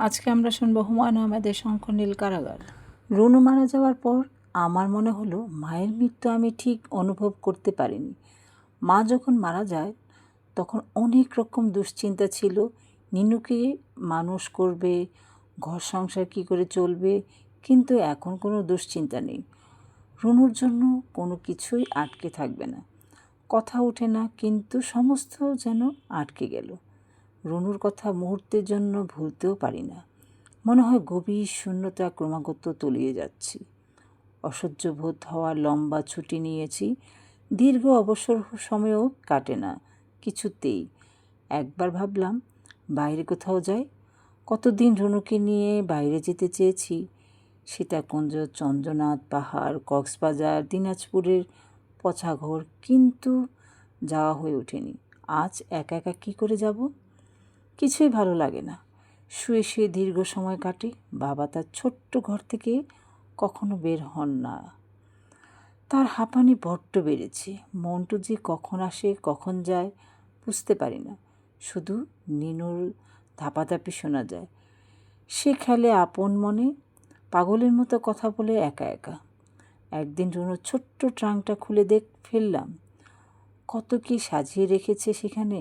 আজকে আমরা শুনবো হুমায়ুন আহমেদের শঙ্খনীল কারাগার। রুনু মারা যাওয়ার পর আমার মনে হলো মায়ের মৃত্যু আমি ঠিক অনুভব করতে পারিনি। মা যখন মারা যায় তখন অনেক রকম দুশ্চিন্তা ছিল। নিনুকে মানুষ করবে, ঘর সংসার কী করে চলবে, কিন্তু এখন কোনো দুশ্চিন্তা নেই। রুনুর জন্য কোনো কিছুই আটকে থাকবে না, কথা ওঠে না, কিন্তু সমস্ত যেন আটকে গেল। রুনুর কথা মুহূর্তের জন্য ভুলতেও পারি না। মনে হয় গভীর শূন্যতা ক্রমাগত তলিয়ে যাচ্ছি। অসহ্য বোধ হওয়ার লম্বা ছুটি নিয়েছি, দীর্ঘ অবসর সময়ও কাটে না কিছুতেই। একবার ভাবলাম বাইরে কোথাও যাই। কতদিন রুনুকে নিয়ে বাইরে যেতে চেয়েছি, সীতাকুণ্ড, চন্দ্রনাথ পাহাড়, কক্সবাজার, দিনাজপুরের পচাঘর, কিন্তু যাওয়া হয়ে ওঠেনি। আজ একা একা কী করে যাব? কিছুই ভালো লাগে না। শুয়ে শুয়ে দীর্ঘ সময় কাটে। বাবা তার ছোট্ট ঘর থেকে কখনো বের হন না। তার হাঁপানি বড্ড বেড়েছে। মন্টু যে কখন আসে কখন যায় বুঝতে পারি না। শুধু নিনুর ধাপাধাপি শোনা যায়। সে খেলে আপন মনে, পাগলের মতো কথা বলে একা একা। একদিন রুনুর ছোট্ট ট্রাঙ্কটা খুলে ফেললাম। কত কি সাজিয়ে রেখেছে সেখানে।